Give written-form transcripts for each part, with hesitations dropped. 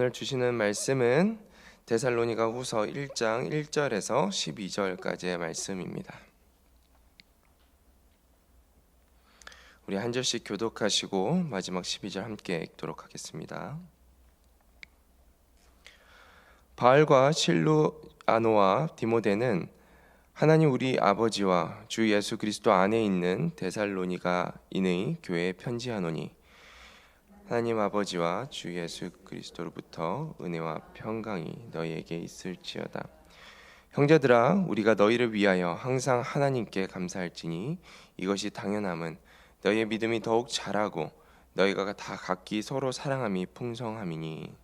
오늘 주시는 말씀은 데살로니가 후서 1장 1절에서 12절까지의 말씀입니다. 우리 한 절씩 교독하시고 마지막 12절 함께 읽도록 하겠습니다. 바울과 실루아노와 디모데는 하나님 우리 아버지와 주 예수 그리스도 안에 있는 데살로니가인의 교회에 편지하노니 하나님 아버지와 주 예수 그리스도로부터 은혜와 평강이 너희에게 있을지어다. 형제들아, 우리가 너희를 위하여 항상 하나님께 감사할지니 이것이 당연함은 너희의 믿음이 더욱 자라고 너희가 다 각기 서로 사랑함이 풍성함이니.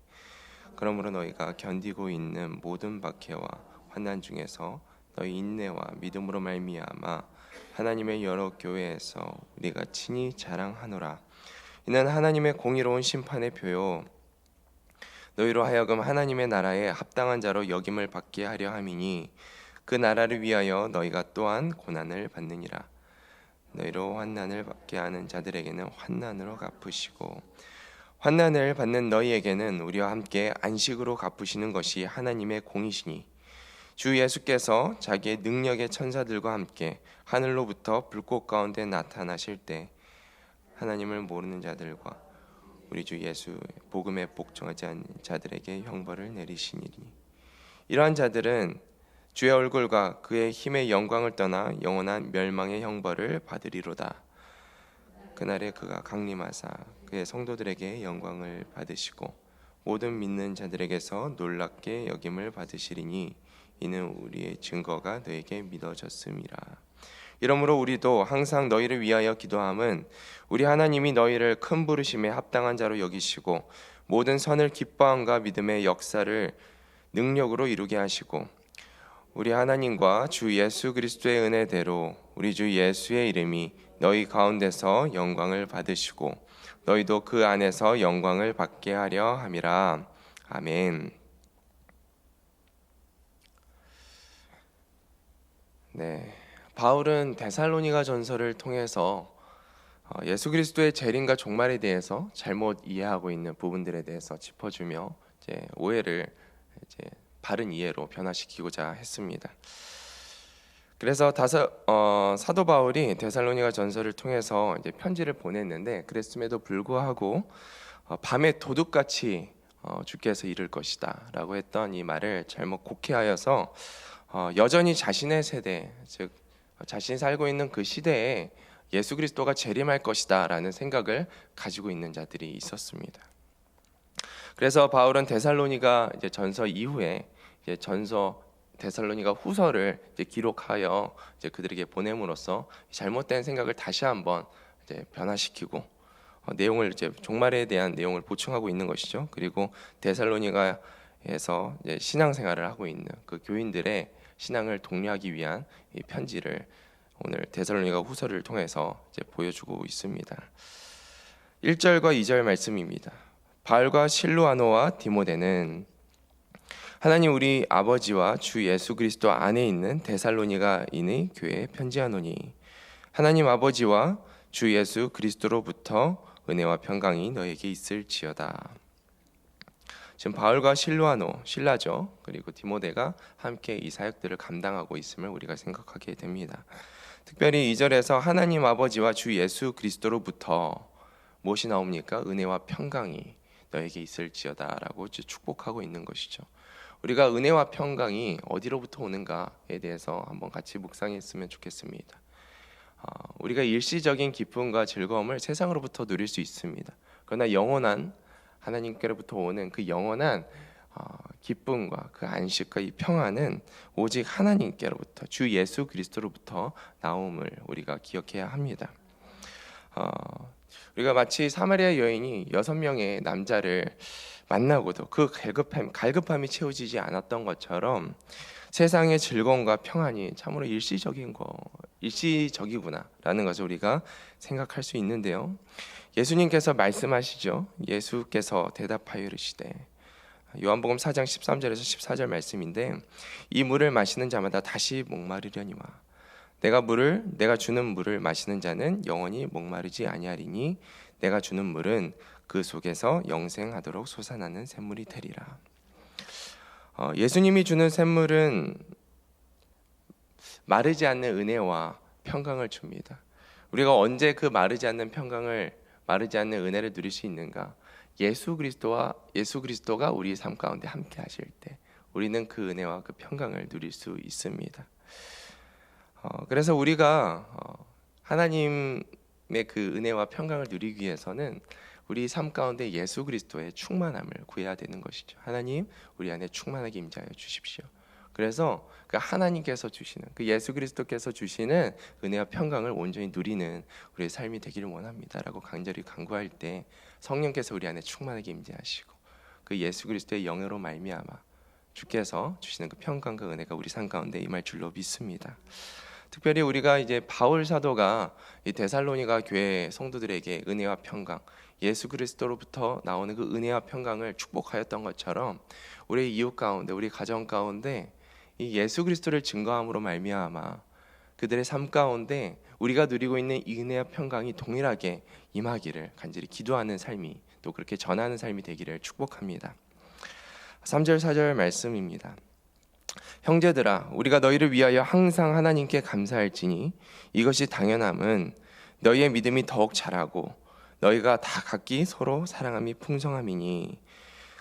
그러므로 너희가 견디고 있는 모든 박해와 환난 중에서 너희 인내와 믿음으로 말미암아 하나님의 여러 교회에서 우리가 친히 자랑하노라. 이는 하나님의 공의로운 심판의 표요 너희로 하여금 하나님의 나라에 합당한 자로 여김을 받게 하려 함이니 그 나라를 위하여 너희가 또한 고난을 받느니라. 너희로 환난을 받게 하는 자들에게는 환난으로 갚으시고 환난을 받는 너희에게는 우리와 함께 안식으로 갚으시는 것이 하나님의 공이시니 주 예수께서 자기의 능력의 천사들과 함께 하늘로부터 불꽃 가운데 나타나실 때 하나님을 모르는 자들과 우리 주 예수 복음에 복종하지 않는 자들에게 형벌을 내리시니니 이러한 자들은 주의 얼굴과 그의 힘의 영광을 떠나 영원한 멸망의 형벌을 받으리로다. 그날에 그가 강림하사 그의 성도들에게 영광을 받으시고 모든 믿는 자들에게서 놀랍게 여김을 받으시리니 이는 우리의 증거가 너에게 믿어졌음이라. 이러므로 우리도 항상 너희를 위하여 기도함은 우리 하나님이 너희를 큰 부르심에 합당한 자로 여기시고 모든 선을 기뻐함과 믿음의 역사를 능력으로 이루게 하시고 우리 하나님과 주 예수 그리스도의 은혜대로 우리 주 예수의 이름이 너희 가운데서 영광을 받으시고 너희도 그 안에서 영광을 받게 하려 함이라. 아멘. 네. 바울은 데살로니가 전서를 통해서 예수 그리스도의 재림과 종말에 대해서 잘못 이해하고 있는 부분들에 대해서 짚어주며 이제 오해를 이제 바른 이해로 변화시키고자 했습니다. 그래서 사도 바울이 데살로니가 전서를 통해서 이제 편지를 보냈는데 그랬음에도 불구하고 밤에 도둑같이 주께서 이를 것이다라고 했던 이 말을 잘못 곡해하여서 여전히 자신의 세대, 즉 자신이 살고 있는 그 시대에 예수 그리스도가 재림할 것이다 라는 생각을 가지고 있는 자들이 있었습니다. 그래서 바울은 데살로니가 이제 전서 이후에 이제 전서 데살로니가 후서를 이제 기록하여 이제 그들에게 보냄으로써 잘못된 생각을 다시 한번 이제 변화시키고 내용을 이제 종말에 대한 내용을 보충하고 있는 것이죠. 그리고 데살로니가에서 이제 신앙생활을 하고 있는 그 교인들의 신앙을 독려하기 위한 이 편지를 오늘 데살로니가 후서를 통해서 이제 보여주고 있습니다. 1절과 2절 말씀입니다. 바울과 실루아노와 디모데는 하나님 우리 아버지와 주 예수 그리스도 안에 있는 데살로니가인의 교회에 편지하노니 하나님 아버지와 주 예수 그리스도로부터 은혜와 평강이 너에게 있을지어다. 지금 바울과 신라죠. 그리고 디모데가 함께 이 사역들을 감당하고 있음을 우리가 생각하게 됩니다. 특별히 2절에서 하나님 아버지와 주 예수 그리스도로부터 무엇이 나옵니까? 은혜와 평강이 너에게 있을지어다라고 축복하고 있는 것이죠. 우리가 은혜와 평강이 어디로부터 오는가에 대해서 한번 같이 묵상했으면 좋겠습니다. 우리가 일시적인 기쁨과 즐거움을 세상으로부터 누릴 수 있습니다. 그러나 영원한 하나님께로부터 오는 그 영원한 기쁨과 그 안식과 이 평안은 오직 하나님께로부터 주 예수 그리스도로부터 나옴을 우리가 기억해야 합니다. 우리가 마치 사마리아 여인이 6명의 남자를 만나고도 그 갈급함이 채워지지 않았던 것처럼 세상의 즐거움과 평안이 참으로 일시적이구나라는 것을 우리가 생각할 수 있는데요. 예수님께서 말씀하시죠. 예수께서 대답하여 이르시되 요한복음 4장 13절에서 14절 말씀인데 이 물을 마시는 자마다 다시 목마르려니와 내가 주는 물을 마시는 자는 영원히 목마르지 아니하리니 내가 주는 물은 그 속에서 영생하도록 솟아나는 샘물이 되리라. 예수님이 주는 샘물은 마르지 않는 은혜와 평강을 줍니다. 우리가 언제 그 마르지 않는 은혜를 누릴 수 있는가? 예수 그리스도가 우리 삶 가운데 함께 하실 때 우리는 그 은혜와 그 평강을 누릴 수 있습니다. 그래서 우리가 하나님의 그 은혜와 평강을 누리기 위해서는 우리 삶 가운데 예수 그리스도의 충만함을 구해야 되는 것이죠. 하나님, 우리 안에 충만하게 임재하여 주십시오. 그래서 그 하나님께서 주시는, 그 예수 그리스도께서 주시는 은혜와 평강을 온전히 누리는 우리의 삶이 되기를 원합니다라고 간절히 간구할 때 성령께서 우리 안에 충만하게 임재하시고 그 예수 그리스도의 영으로 말미암아 주께서 주시는 그 평강과 은혜가 우리 삶 가운데 임할 줄로 믿습니다. 특별히 우리가 이제 바울 사도가 이 데살로니가 교회 성도들에게 은혜와 평강, 예수 그리스도로부터 나오는 그 은혜와 평강을 축복하였던 것처럼 우리 이웃 가운데, 우리 가정 가운데 이 예수 그리스도를 증거함으로 말미암아 그들의 삶 가운데 우리가 누리고 있는 이 은혜와 평강이 동일하게 임하기를 간절히 기도하는 삶이, 또 그렇게 전하는 삶이 되기를 축복합니다. 3절 4절 말씀입니다. 형제들아, 우리가 너희를 위하여 항상 하나님께 감사할지니 이것이 당연함은 너희의 믿음이 더욱 자라고 너희가 다 각기 서로 사랑함이 풍성함이니,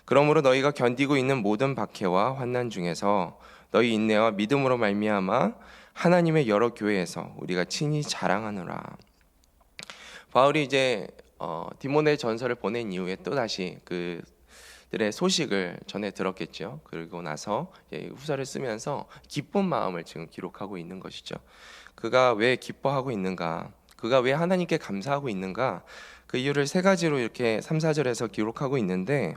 그러므로 너희가 견디고 있는 모든 박해와 환난 중에서 너희 인내와 믿음으로 말미암아 하나님의 여러 교회에서 우리가 친히 자랑하노라. 바울이 이제 디모데 전서를 보낸 이후에 또 다시 그들의 소식을 전해 들었겠죠. 그리고 나서 후서를 쓰면서 기쁜 마음을 지금 기록하고 있는 것이죠. 그가 왜 기뻐하고 있는가? 그가 왜 하나님께 감사하고 있는가? 그 이유를 세 가지로 이렇게 3, 4절에서 기록하고 있는데,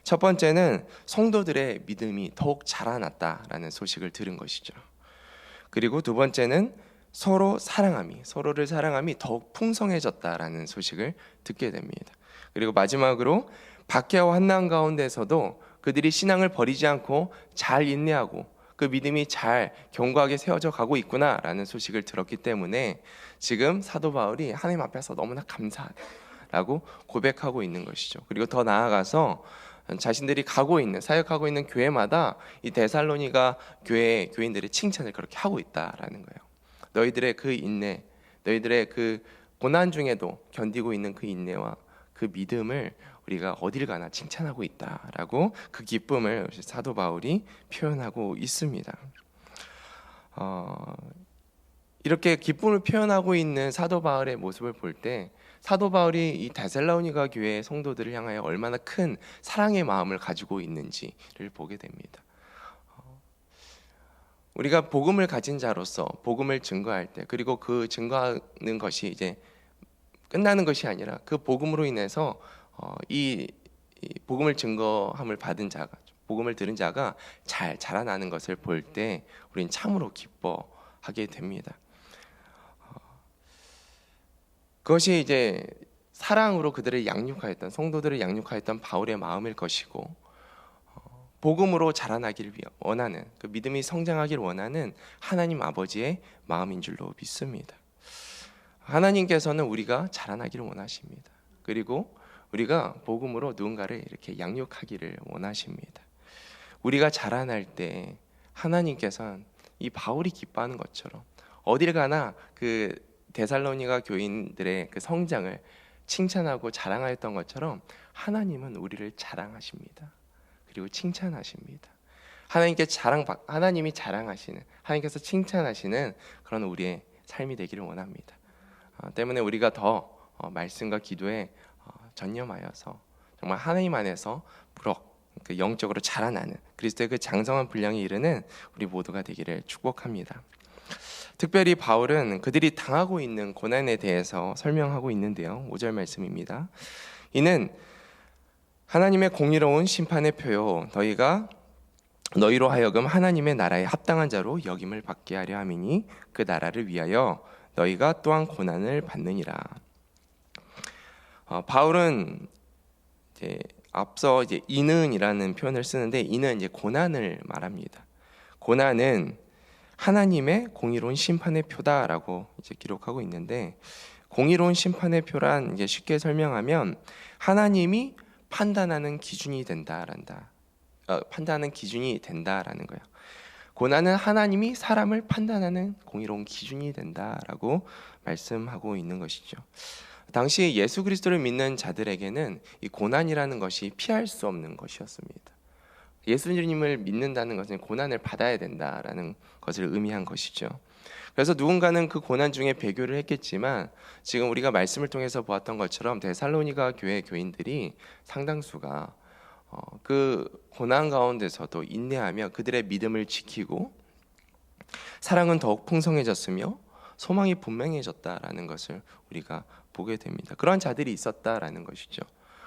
첫 번째는 성도들의 믿음이 더욱 자라났다라는 소식을 들은 것이죠. 그리고 두 번째는 서로를 사랑함이 더욱 풍성해졌다라는 소식을 듣게 됩니다. 그리고 마지막으로 박해와 환난 가운데서도 그들이 신앙을 버리지 않고 잘 인내하고 그 믿음이 잘 견고하게 세워져 가고 있구나라는 소식을 들었기 때문에 지금 사도 바울이 하나님 앞에서 너무나 감사하다라고 고백하고 있는 것이죠. 그리고 더 나아가서 자신들이 사역하고 있는 교회마다 이 데살로니가 교인들의 칭찬을 그렇게 하고 있다라는 거예요. 너희들의 그 인내, 너희들의 그 고난 중에도 견디고 있는 그 인내와 그 믿음을 우리가 어딜 가나 칭찬하고 있다라고 그 기쁨을 사도 바울이 표현하고 있습니다. 이렇게 기쁨을 표현하고 있는 사도 바울의 모습을 볼 때 사도 바울이 이 데살로니가 교회의 성도들을 향하여 얼마나 큰 사랑의 마음을 가지고 있는지를 보게 됩니다. 우리가 복음을 가진 자로서 복음을 증거할 때, 그리고 그 증거하는 것이 이제 끝나는 것이 아니라 그 복음으로 인해서 이 복음을 증거함을 받은 자가, 복음을 들은 자가 잘 자라나는 것을 볼 때 우리는 참으로 기뻐하게 됩니다. 그것이 이제 사랑으로 그들을 양육하였던, 성도들을 양육하였던 바울의 마음일 것이고, 복음으로 자라나기를 원하는, 그 믿음이 성장하기를 원하는 하나님 아버지의 마음인 줄로 믿습니다. 하나님께서는 우리가 자라나기를 원하십니다. 그리고 우리가 복음으로 누군가를 이렇게 양육하기를 원하십니다. 우리가 자라날 때 하나님께서는 이 바울이 기뻐하는 것처럼 어딜 가나 그 데살로니가 교인들의 그 성장을 칭찬하고 자랑하였던 것처럼 하나님은 우리를 자랑하십니다. 그리고 칭찬하십니다. 하나님이 자랑하시는, 하나님께서 칭찬하시는 그런 우리의 삶이 되기를 원합니다. 때문에 우리가 더 말씀과 기도에 전념하여서 정말 하나님 안에서 그 영적으로 자라나는 그리스도의 그 장성한 분량에 이르는 우리 모두가 되기를 축복합니다. 특별히 바울은 그들이 당하고 있는 고난에 대해서 설명하고 있는데요. 5절 말씀입니다. 이는 하나님의 공의로운 심판의 표요 너희가 너희로 하여금 하나님의 나라에 합당한 자로 역임을 받게 하려 함이니 그 나라를 위하여 너희가 또한 고난을 받느니라. 바울은 앞서 이는이라는 표현을 쓰는데, 이는 이제 고난을 말합니다. 고난은 하나님의 공의로운 심판의 표다라고 이제 기록하고 있는데, 공의로운 심판의 표란 이게 쉽게 설명하면 하나님이 판단하는 기준이 판단하는 기준이 된다라는 거예요. 고난은 하나님이 사람을 판단하는 공의로운 기준이 된다라고 말씀하고 있는 것이죠. 당시 예수 그리스도를 믿는 자들에게는 이 고난이라는 것이 피할 수 없는 것이었습니다. 예수님을 믿는다는 것은 고난을 받아야 된다라는 것을 의미한 것이죠. 그래서 누군가는 그 고난 중에 배교를 했겠지만 지금 우리가 말씀을 통해서 보았던 것처럼 데살로니가 교회 교인들이 상당수가 그 고난 가운데서도 인내하며 그들의 믿음을 지키고 사랑은 더욱 풍성해졌으며 소망이 분명해졌다라는 것을 우리가 보게 됩니다. 그런 자들이 있었다라는 것이죠.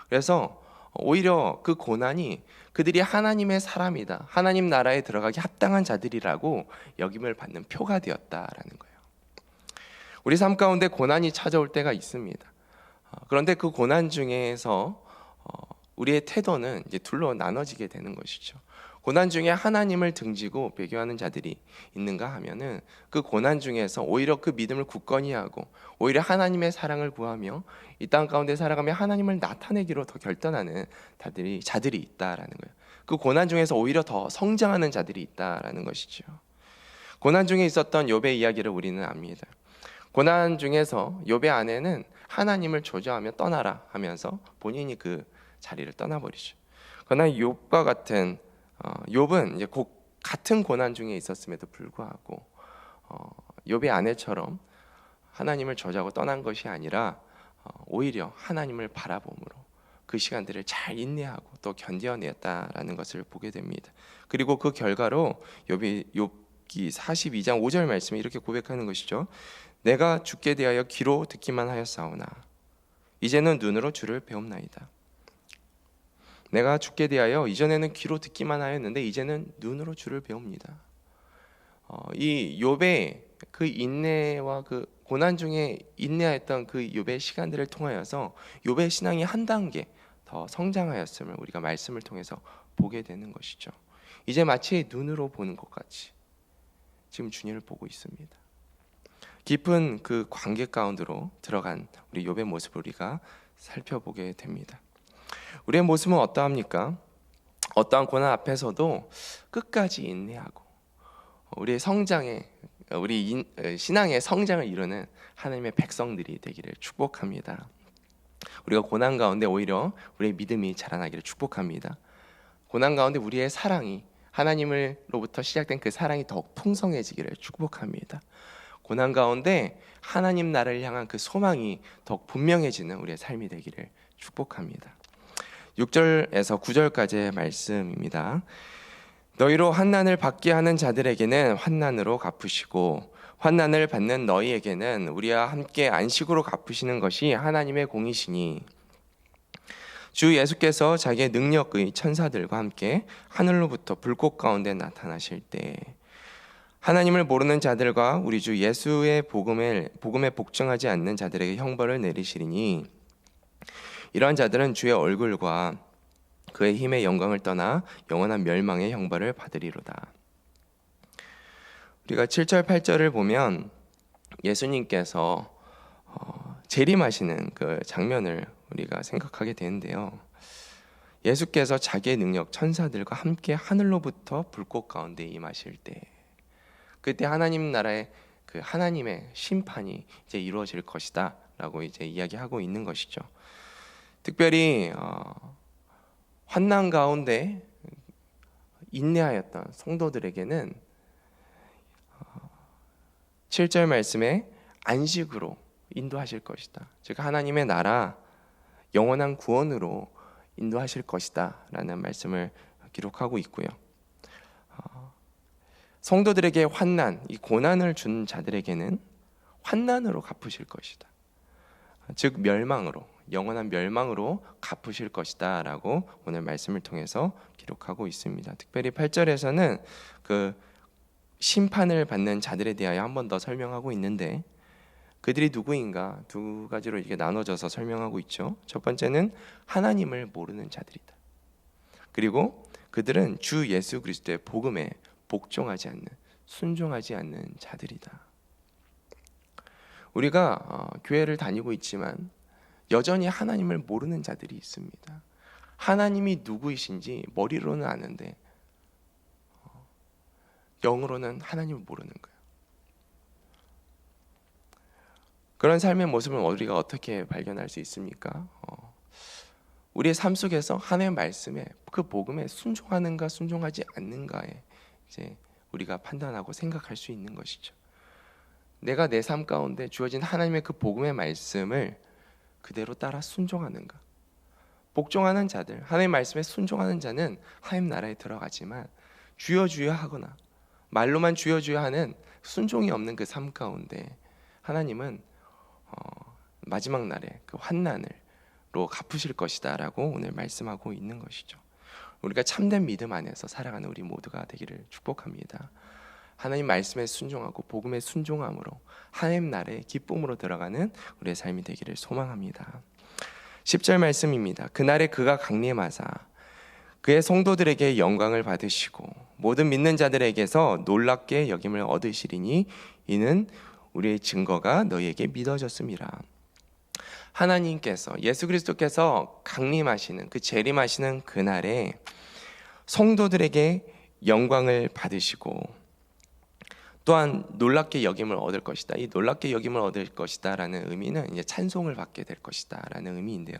그래서 오히려 그 고난이 그들이 하나님의 사람이다, 하나님 나라에 들어가기 합당한 자들이라고 여김을 받는 표가 되었다라는 거예요. 우리 삶 가운데 고난이 찾아올 때가 있습니다. 그런데 그 고난 중에서 우리의 태도는 이제 둘로 나눠지게 되는 것이죠. 고난 중에 하나님을 등지고 배교하는 자들이 있는가 하면은 그 고난 중에서 오히려 그 믿음을 굳건히 하고 오히려 하나님의 사랑을 구하며 이 땅 가운데 살아가며 하나님을 나타내기로 더 결단하는 자들이 있다라는 거예요. 그 고난 중에서 오히려 더 성장하는 자들이 있다라는 것이죠. 고난 중에 있었던 욥의 이야기를 우리는 압니다. 고난 중에서 욥의 아내는 하나님을 조져하며 떠나라 하면서 본인이 그 자리를 떠나버리죠. 그러나 욥과 같은 욥은 이제 같은 고난 중에 있었음에도 불구하고 욥의 아내처럼 하나님을 저주하고 떠난 것이 아니라 오히려 하나님을 바라봄으로 그 시간들을 잘 인내하고 또 견뎌냈다라는 것을 보게 됩니다. 그리고 그 결과로 욥기 42장 5절 말씀에 이렇게 고백하는 것이죠. 내가 주께 대하여 귀로 듣기만 하였사오나 이제는 눈으로 주를 배움나이다. 내가 주께 대하여 이전에는 귀로 듣기만 하였는데 이제는 눈으로 주를 배웁니다. 이 욥의 그 인내와 그 고난 중에 인내했던 그 욥의 시간들을 통하여서 욥의 신앙이 한 단계 더 성장하였음을 우리가 말씀을 통해서 보게 되는 것이죠. 이제 마치 눈으로 보는 것 같이 지금 주님을 보고 있습니다. 깊은 그 관계 가운데로 들어간 우리 욥의 모습을 우리가 살펴보게 됩니다. 우리의 모습은 어떠합니까? 어떠한 고난 앞에서도 끝까지 인내하고 우리의 우리 신앙의 성장을 이루는 하나님의 백성들이 되기를 축복합니다. 우리가 고난 가운데 오히려 우리의 믿음이 자라나기를 축복합니다. 고난 가운데 우리의 사랑이 하나님으로부터 시작된 그 사랑이 더욱 풍성해지기를 축복합니다. 고난 가운데 하나님 나라를 향한 그 소망이 더욱 분명해지는 우리의 삶이 되기를 축복합니다. 6절에서 9절까지의 말씀입니다. 너희로 환난을 받게 하는 자들에게는 환난으로 갚으시고 환난을 받는 너희에게는 우리와 함께 안식으로 갚으시는 것이 하나님의 공이시니 주 예수께서 자기의 능력의 천사들과 함께 하늘로부터 불꽃 가운데 나타나실 때 하나님을 모르는 자들과 우리 주 예수의 복음에 복종하지 않는 자들에게 형벌을 내리시리니 이러한 자들은 주의 얼굴과 그의 힘의 영광을 떠나 영원한 멸망의 형벌을 받으리로다. 우리가 7절 8절을 보면 예수님께서 재림하시는 그 장면을 우리가 생각하게 되는데요. 예수께서 자기의 능력 천사들과 함께 하늘로부터 불꽃 가운데 임하실 때 그때 하나님 나라의 그 하나님의 심판이 이제 이루어질 것이다라고 이제 이야기하고 있는 것이죠. 특별히 환난 가운데 인내하였던 성도들에게는 7절 말씀에 안식으로 인도하실 것이다. 즉 하나님의 나라 영원한 구원으로 인도하실 것이다 라는 말씀을 기록하고 있고요. 성도들에게 환난, 이 고난을 준 자들에게는 환난으로 갚으실 것이다. 즉 멸망으로, 영원한 멸망으로 갚으실 것이다 라고 오늘 말씀을 통해서 기록하고 있습니다. 특별히 8절에서는 그 심판을 받는 자들에 대하여 한 번 더 설명하고 있는데 그들이 누구인가 두 가지로 이렇게 나눠져서 설명하고 있죠. 첫 번째는 하나님을 모르는 자들이다. 그리고 그들은 주 예수 그리스도의 복음에 복종하지 않는, 순종하지 않는 자들이다. 우리가 교회를 다니고 있지만 여전히 하나님을 모르는 자들이 있습니다. 하나님이 누구이신지 머리로는 아는데 영으로는 하나님을 모르는 거예요. 그런 삶의 모습을 우리가 어떻게 발견할 수 있습니까? 우리의 삶 속에서 하나님의 말씀에, 그 복음에 순종하는가 순종하지 않는가에 이제 우리가 판단하고 생각할 수 있는 것이죠. 내가 내 삶 가운데 주어진 하나님의 그 복음의 말씀을 그대로 따라 순종하는가? 복종하는 자들, 하나님의 말씀에 순종하는 자는 하나님 나라에 들어가지만 주여 주여 하거나 말로만 주여 주여 하는 순종이 없는 그 삶 가운데 하나님은 마지막 날에 그 환난으로 갚으실 것이다 라고 오늘 말씀하고 있는 것이죠. 우리가 참된 믿음 안에서 살아가는 우리 모두가 되기를 축복합니다. 하나님 말씀에 순종하고 복음에 순종함으로 하나님 나라의 기쁨으로 들어가는 우리의 삶이 되기를 소망합니다. 10절 말씀입니다. 그날에 그가 강림하사 그의 성도들에게 영광을 받으시고 모든 믿는 자들에게서 놀랍게 여김을 얻으시리니 이는 우리의 증거가 너희에게 믿어졌음이라. 하나님께서, 예수 그리스도께서 강림하시는, 그 재림하시는 그날에 성도들에게 영광을 받으시고 또한 놀랍게 여김을 얻을 것이다. 이 놀랍게 여김을 얻을 것이다 라는 의미는 이제 찬송을 받게 될 것이다 라는 의미인데요,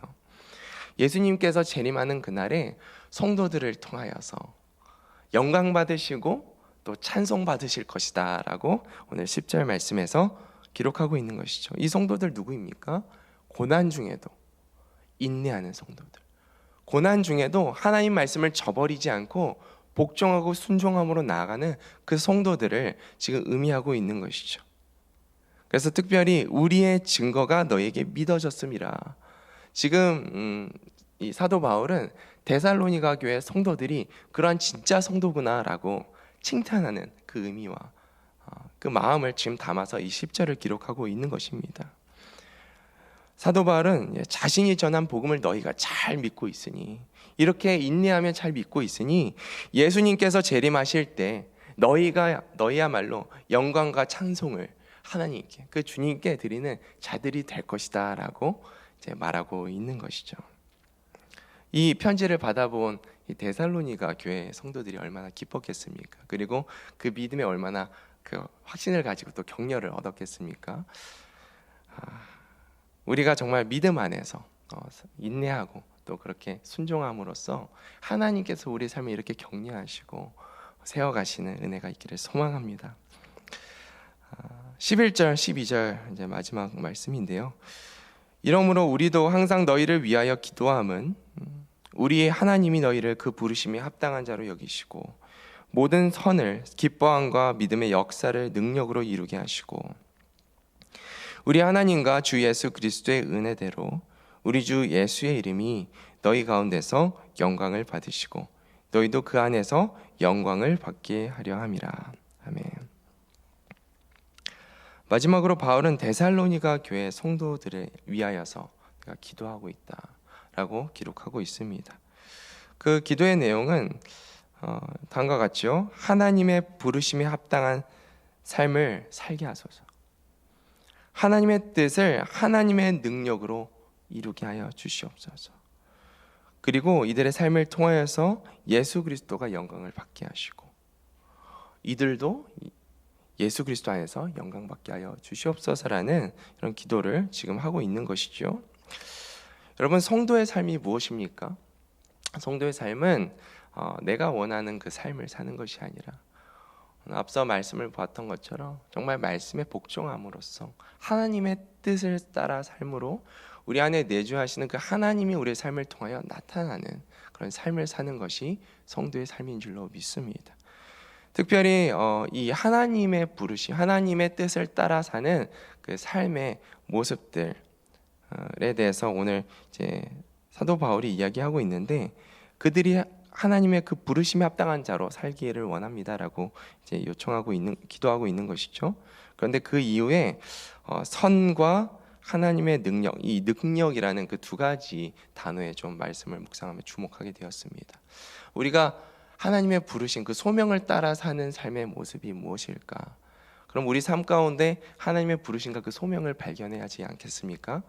예수님께서 재림하는 그날에 성도들을 통하여서 영광 받으시고 또 찬송 받으실 것이다 라고 오늘 10절 말씀에서 기록하고 있는 것이죠. 이 성도들 누구입니까? 고난 중에도 인내하는 성도들, 고난 중에도 하나님 말씀을 저버리지 않고 복종하고 순종함으로 나아가는 그 성도들을 지금 의미하고 있는 것이죠. 그래서 특별히 우리의 증거가 너에게 믿어졌음이라. 지금 이 사도 바울은 데살로니가 교회 성도들이 그러한 진짜 성도구나라고 칭찬하는 그 의미와 그 마음을 지금 담아서 이 10절을 기록하고 있는 것입니다. 사도 바울은 자신이 전한 복음을 너희가 잘 믿고 있으니, 이렇게 인내하며 잘 믿고 있으니 예수님께서 재림하실 때 너희야말로 영광과 찬송을 하나님께, 그 주님께 드리는 자들이 될 것이다 라고 이제 말하고 있는 것이죠. 이 편지를 받아본 이 데살로니가 교회 성도들이 얼마나 기뻤겠습니까? 그리고 그 믿음에 얼마나 그 확신을 가지고 또 격려를 얻었겠습니까? 우리가 정말 믿음 안에서 인내하고 또 그렇게 순종함으로써 하나님께서 우리 삶을 이렇게 격려하시고 세워가시는 은혜가 있기를 소망합니다. 11절, 12절 이제 마지막 말씀인데요. 이러므로 우리도 항상 너희를 위하여 기도함은 우리의 하나님이 너희를 그 부르심에 합당한 자로 여기시고 모든 선을 기뻐함과 믿음의 역사를 능력으로 이루게 하시고 우리 하나님과 주 예수 그리스도의 은혜대로 우리 주 예수의 이름이 너희 가운데서 영광을 받으시고 너희도 그 안에서 영광을 받게 하려 함이라. 아멘. 마지막으로 바울은 데살로니가 교회 성도들을 위하여서 기도하고 있다라고 기록하고 있습니다. 그 기도의 내용은 다음과 같죠. 하나님의 부르심에 합당한 삶을 살게 하소서. 하나님의 뜻을 하나님의 능력으로 이루게 하여 주시옵소서. 그리고 이들의 삶을 통하여서 예수 그리스도가 영광을 받게 하시고 이들도 예수 그리스도 안에서 영광 받게 하여 주시옵소서라는 이런 기도를 지금 하고 있는 것이죠. 여러분, 성도의 삶이 무엇입니까? 성도의 삶은 내가 원하는 그 삶을 사는 것이 아니라 앞서 말씀을 보았던 것처럼 정말 말씀에 복종함으로써 하나님의 뜻을 따라 삶으로 우리 안에 내주하시는 그 하나님이 우리의 삶을 통하여 나타나는 그런 삶을 사는 것이 성도의 삶인 줄로 믿습니다. 특별히 이 하나님의 부르심, 하나님의 뜻을 따라 사는 그 삶의 모습들에 대해서 오늘 이제 사도 바울이 이야기하고 있는데, 그들이 하나님의 그 부르심에 합당한 자로 살기를 원합니다라고 이제 요청하고 있는, 기도하고 있는 것이죠. 그런데 그 이후에 선과 하나님의 능력, 이 능력이라는 그 두 가지 단어에 좀 말씀을 묵상하며 주목하게 되었습니다. 우리가 하나님의 부르신 그 소명을 따라 사는 삶의 모습이 무엇일까? 그럼 우리 삶 가운데 하나님의 부르심과 그 소명을 발견해야 하지 않겠습니까?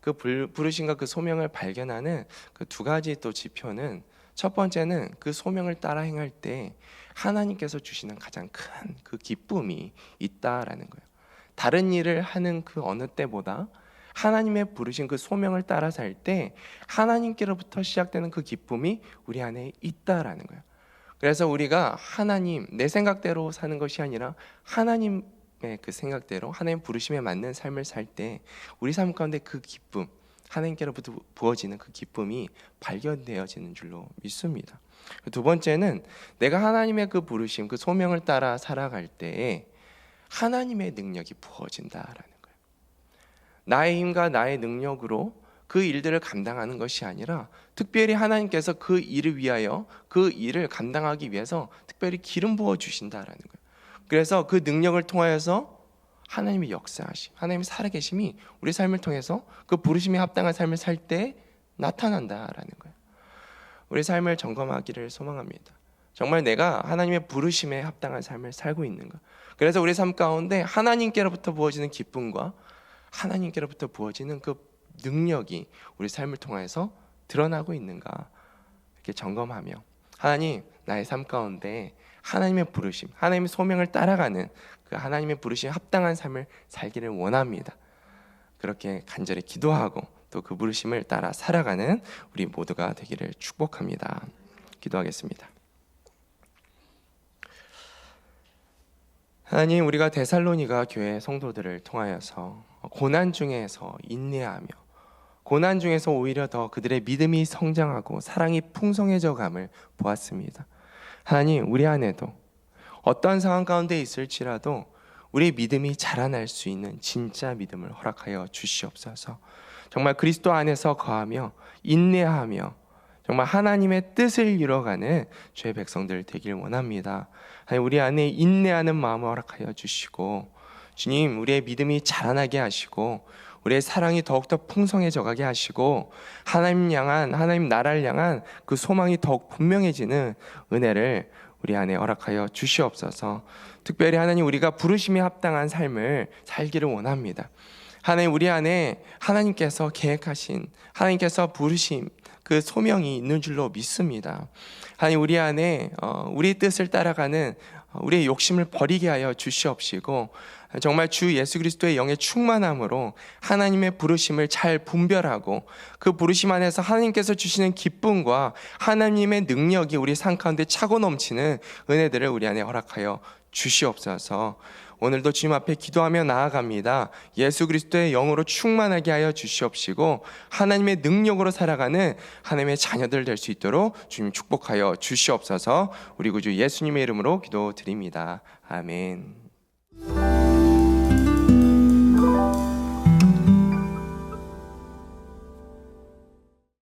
그 부르심과 그 소명을 발견하는 그 두 가지 또 지표는, 첫 번째는 그 소명을 따라 행할 때 하나님께서 주시는 가장 큰 그 기쁨이 있다라는 거예요. 다른 일을 하는 그 어느 때보다 하나님의 부르신 그 소명을 따라 살 때 하나님께로부터 시작되는 그 기쁨이 우리 안에 있다라는 거예요. 그래서 우리가 하나님, 내 생각대로 사는 것이 아니라 하나님의 그 생각대로 하나님 부르심에 맞는 삶을 살 때 우리 삶 가운데 그 기쁨, 하나님께로부터 부어지는 그 기쁨이 발견되어지는 줄로 믿습니다. 두 번째는 내가 하나님의 그 부르심, 그 소명을 따라 살아갈 때에 하나님의 능력이 부어진다라는 거예요. 나의 힘과 나의 능력으로 그 일들을 감당하는 것이 아니라 특별히 하나님께서 그 일을 위하여, 그 일을 감당하기 위해서 특별히 기름 부어 주신다라는 거예요. 그래서 그 능력을 통하여서 하나님의 역사하심, 하나님의 살아계심이 우리 삶을 통해서 그 부르심에 합당한 삶을 살 때 나타난다라는 거예요. 우리 삶을 점검하기를 소망합니다. 정말 내가 하나님의 부르심에 합당한 삶을 살고 있는가? 그래서 우리 삶 가운데 하나님께로부터 부어지는 기쁨과 하나님께로부터 부어지는 그 능력이 우리 삶을 통해서 드러나고 있는가? 이렇게 점검하며 하나님, 나의 삶 가운데 하나님의 부르심, 하나님의 소명을 따라가는 그 하나님의 부르심에 합당한 삶을 살기를 원합니다. 그렇게 간절히 기도하고 또 그 부르심을 따라 살아가는 우리 모두가 되기를 축복합니다. 기도하겠습니다. 하나님, 우리가 데살로니가 교회 성도들을 통하여서 고난 중에서 인내하며 고난 중에서 오히려 더 그들의 믿음이 성장하고 사랑이 풍성해져 감을 보았습니다. 하나님, 우리 안에도 어떠한 상황 가운데 있을지라도 우리 믿음이 자라날 수 있는 진짜 믿음을 허락하여 주시옵소서. 정말 그리스도 안에서 거하며 인내하며 정말 하나님의 뜻을 이뤄가는 주의 백성들 되길 원합니다. 하나님, 우리 안에 인내하는 마음을 허락하여 주시고, 주님, 우리의 믿음이 자라나게 하시고 우리의 사랑이 더욱더 풍성해져 가게 하시고 하나님 향한, 하나님 나라를 향한 그 소망이 더욱 분명해지는 은혜를 우리 안에 허락하여 주시옵소서. 특별히 하나님, 우리가 부르심에 합당한 삶을 살기를 원합니다. 하나님, 우리 안에 하나님께서 계획하신, 하나님께서 부르심 그 소명이 있는 줄로 믿습니다. 하나님, 우리 안에 우리 뜻을 따라가는 우리의 욕심을 버리게 하여 주시옵시고 정말 주 예수 그리스도의 영의 충만함으로 하나님의 부르심을 잘 분별하고 그 부르심 안에서 하나님께서 주시는 기쁨과 하나님의 능력이 우리 삶 가운데 차고 넘치는 은혜들을 우리 안에 허락하여 주시옵소서. 오늘도 주님 앞에 기도하며 나아갑니다. 예수 그리스도의 영으로 충만하게 하여 주시옵시고 하나님의 능력으로 살아가는 하나님의 자녀들 될 수 있도록 주님 축복하여 주시옵소서. 우리 구주 예수님의 이름으로 기도드립니다. 아멘.